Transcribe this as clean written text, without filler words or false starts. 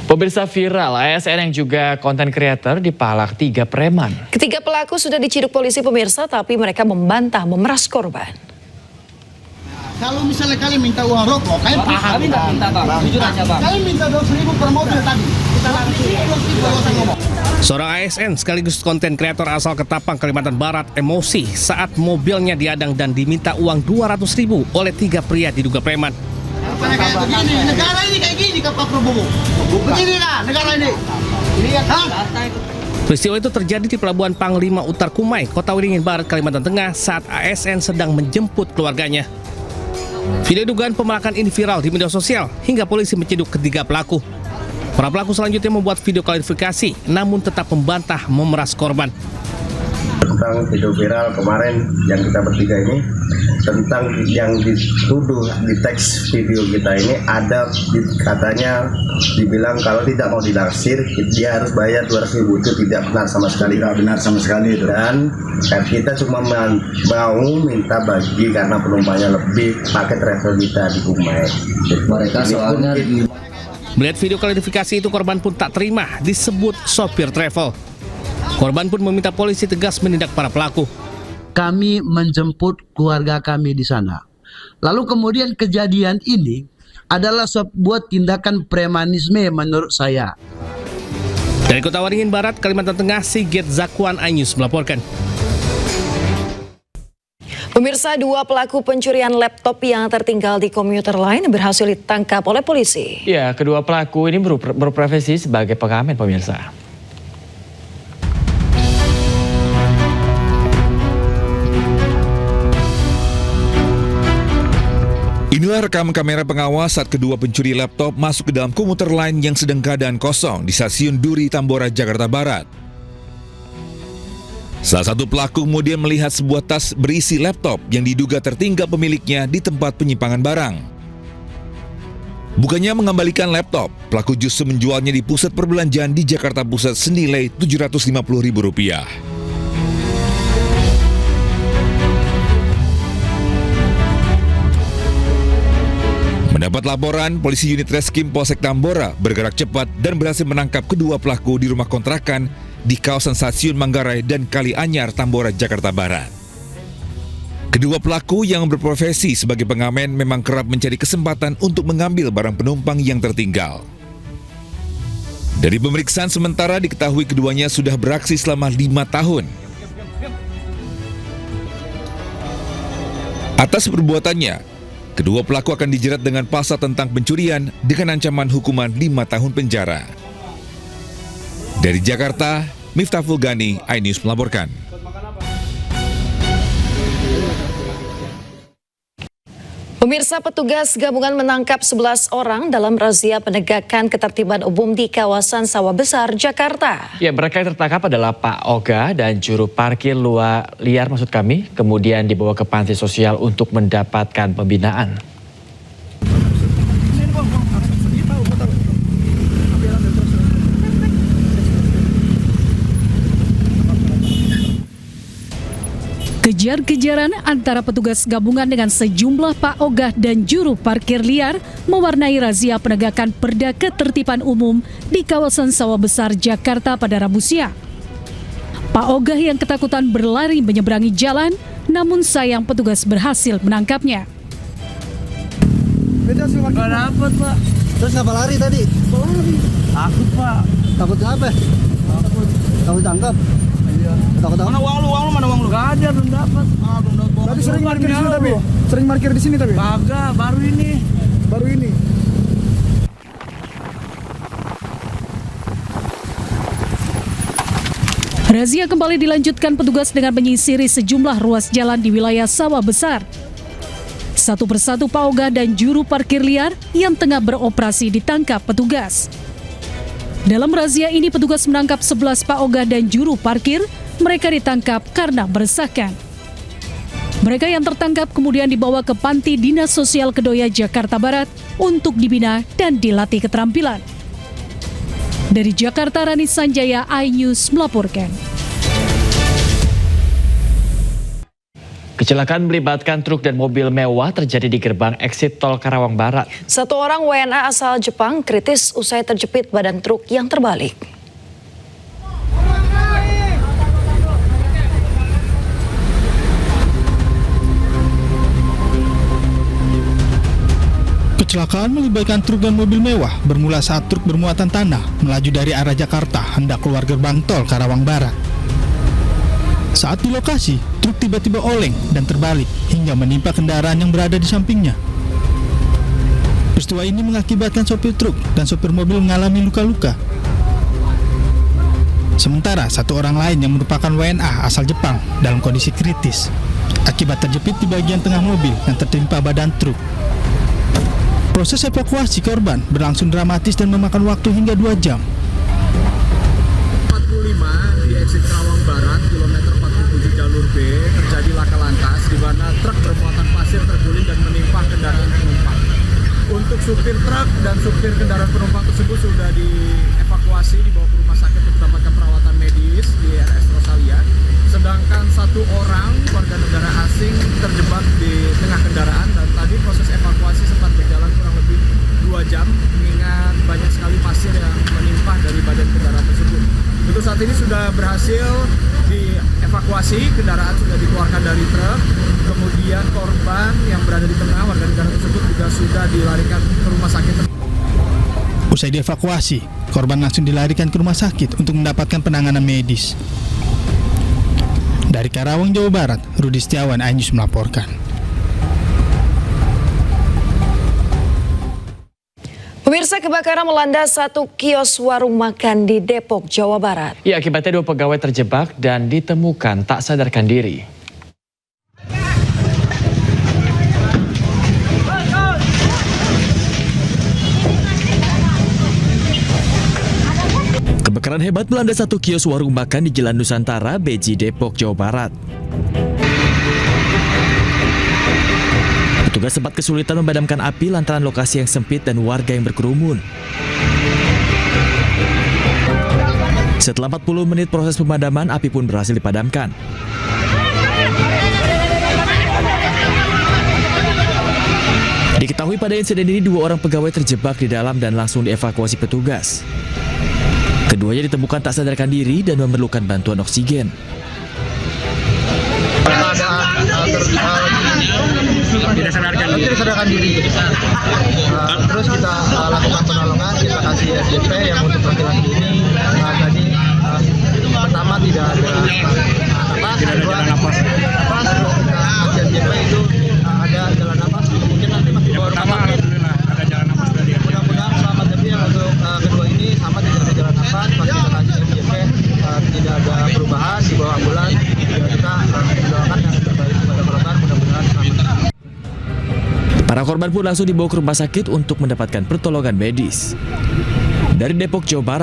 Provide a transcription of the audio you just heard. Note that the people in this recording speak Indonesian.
Pemirsa, viral ASN yang juga konten creator dipalak 3 preman. Ketiga pelaku sudah diciduk polisi pemirsa, tapi mereka membantah memeras korban. Kalau misalnya kalian minta uang rokok, kalian paham. Kami nggak minta, Bang. Jujur aja, Bang. Kalian minta 12.000 per mobil tadi. Kita lari 12.000 kalau saya ngomong. Seorang ASN sekaligus konten kreator asal Ketapang, Kalimantan Barat emosi saat mobilnya diadang dan diminta uang 200.000 oleh 3 pria diduga preman. Kayak begini, negara ini kayak gini Pak Prabowo. Begini lah negara ini. Lihat, Peristiwa itu terjadi di Pelabuhan Panglima Utar Kumai, Kota Waringin Barat, Kalimantan Tengah saat ASN sedang menjemput keluarganya. Video dugaan pemalakan ini viral di media sosial hingga polisi menciduk ketiga pelaku. Para pelaku selanjutnya membuat video klarifikasi namun tetap membantah memeras korban. Tentang video viral kemarin yang kita bertiga ini, tentang yang dituduh di teks video kita ini ada katanya dibilang kalau tidak mau dilansir dia harus bayar 200.000. Itu tidak benar sama sekali. Tidak benar sama sekali itu. Dan kita cuma mau minta bagi karena penumpangnya lebih pakai travel kita di Kumai. Mereka soalnya Melihat video klarifikasi itu, korban pun tak terima disebut sopir travel. Korban pun meminta polisi tegas menindak para pelaku. Kami menjemput keluarga kami di sana. Lalu kemudian kejadian ini adalah sebuah tindakan premanisme menurut saya. Dari Kota Waringin Barat, Kalimantan Tengah, Sigit Zakwan, iNews melaporkan. Pemirsa, 2 pelaku pencurian laptop yang tertinggal di komuter lain berhasil ditangkap oleh polisi. Ya, kedua pelaku ini berprofesi sebagai pengamen, pemirsa. Inilah rekam kamera pengawas saat kedua pencuri laptop masuk ke dalam komuter lain yang sedang keadaan kosong di stasiun Duri Tambora, Jakarta Barat. Salah satu pelaku kemudian melihat sebuah tas berisi laptop yang diduga tertinggal pemiliknya di tempat penyimpangan barang. Bukannya mengembalikan laptop, pelaku justru menjualnya di pusat perbelanjaan di Jakarta Pusat senilai Rp750.000. Mendapat laporan, polisi unit Reskrim Polsek Tambora bergerak cepat dan berhasil menangkap kedua pelaku di rumah kontrakan di kawasan Stasiun Manggarai dan Kali Anyar, Tambora, Jakarta Barat. Kedua pelaku yang berprofesi sebagai pengamen memang kerap mencari kesempatan untuk mengambil barang penumpang yang tertinggal. Dari pemeriksaan sementara diketahui keduanya sudah beraksi selama 5 tahun. Atas perbuatannya, kedua pelaku akan dijerat dengan pasal tentang pencurian dengan ancaman hukuman 5 tahun penjara. Dari Jakarta, Miftah Fulgani, iNews melaporkan. Pemirsa, petugas gabungan menangkap 11 orang dalam razia penegakan ketertiban umum di kawasan Sawah Besar, Jakarta. Ya, mereka yang tertangkap adalah Pak Oga dan juru parkir liar kemudian dibawa ke panti sosial untuk mendapatkan pembinaan. Kejar-kejaran antara petugas gabungan dengan sejumlah Pak Ogah dan juru parkir liar mewarnai razia penegakan perda ketertiban umum di kawasan Sawah Besar, Jakarta pada Rabu siang. Pak Ogah yang ketakutan berlari menyeberangi jalan, namun sayang petugas berhasil menangkapnya. Nggak dapat, Pak. Terus ngapa lari tadi? Lari. Takut, Pak. Takut apa? Takut tangkap. Takut. Mana uang lu? Mana uang lu? Gak ada, belum dapat. Belum dapat. Tadi sering parkir di sini tapi. Sering parkir di sini tapi. Kagak, baru ini. Baru ini. Razia kembali dilanjutkan petugas dengan menyisiri sejumlah ruas jalan di wilayah Sawah Besar. Satu persatu Pak Ogah dan juru parkir liar yang tengah beroperasi ditangkap petugas. Dalam razia ini petugas menangkap 11 Pak Ogah dan juru parkir. Mereka ditangkap karena meresahkan. Mereka yang tertangkap kemudian dibawa ke Panti Dinas Sosial Kedoya, Jakarta Barat untuk dibina dan dilatih keterampilan. Dari Jakarta, Rani Sanjaya, iNews melaporkan. Kecelakaan melibatkan truk dan mobil mewah terjadi di gerbang eksit tol Karawang Barat. Satu orang WNA asal Jepang kritis usai terjepit badan truk yang terbalik. Kecelakaan melibatkan truk dan mobil mewah bermula saat truk bermuatan tanah melaju dari arah Jakarta hendak keluar gerbang tol Karawang Barat. Saat di lokasi, truk tiba-tiba oleng dan terbalik hingga menimpa kendaraan yang berada di sampingnya. Peristiwa ini mengakibatkan sopir truk dan sopir mobil mengalami luka-luka. Sementara satu orang lain yang merupakan WNA asal Jepang dalam kondisi kritis akibat terjepit di bagian tengah mobil yang tertimpa badan truk. Proses evakuasi korban berlangsung dramatis dan memakan waktu hingga 2 jam. 45 di eksit Karawang Barat, kilometer 47 jalur B, terjadi laka lantas di mana truk bermuatan pasir terguling dan menimpa kendaraan penumpang. Untuk supir truk dan supir kendaraan penumpang tersebut sudah dievakuasi dibawa ke rumah sakit untuk mendapatkan perawatan medis di RS Rosalia. Sedangkan satu orang warga negara asing terjebak di tengah kendaraan dan tadi proses evakuasi sempat berjalan kurang lebih 2 jam mengingat banyak sekali pasir yang menimpa dari badan kendaraan tersebut. Untuk saat ini sudah berhasil dievakuasi, kendaraan sudah dikeluarkan dari truk, kemudian korban yang berada di tengah warga negara tersebut juga sudah dilarikan ke rumah sakit. Usai dievakuasi, korban langsung dilarikan ke rumah sakit untuk mendapatkan penanganan medis. Dari Karawang, Jawa Barat, Rudi Setiawan, iNews melaporkan. Pemirsa, kebakaran melanda satu kios warung makan di Depok, Jawa Barat. Ya, akibatnya 2 pegawai terjebak dan ditemukan tak sadarkan diri. Kebakaran hebat melanda satu kios warung makan di Jalan Nusantara, Beji, Depok, Jawa Barat. Petugas sempat kesulitan memadamkan api lantaran lokasi yang sempit dan warga yang berkerumun. Setelah 40 menit proses pemadaman, api pun berhasil dipadamkan. Diketahui pada insiden ini 2 orang pegawai terjebak di dalam dan langsung dievakuasi petugas. Keduanya ditemukan tak sadarkan diri dan memerlukan bantuan oksigen. Tidak sadarkan diri. Terus kita lakukan penolongan, kita kasih SJP yang untuk laki-laki ini tadi pertama tidak ada napas, terus kita kasih SJP itu ada jalan napas, mungkin nanti masih baru ada jalan napas tadi. Mudah-mudahan selamat tapi yang untuk kedua ini sama tidak ada jalan napas, pas kita kasih SJP tidak ada perubahan di bawah ambulan, kita doakan yang terbaik kepada korban, mudah-mudahan selamat. Para korban pun langsung dibawa ke rumah sakit untuk mendapatkan pertolongan medis. Dari Depok, Jawa Barat.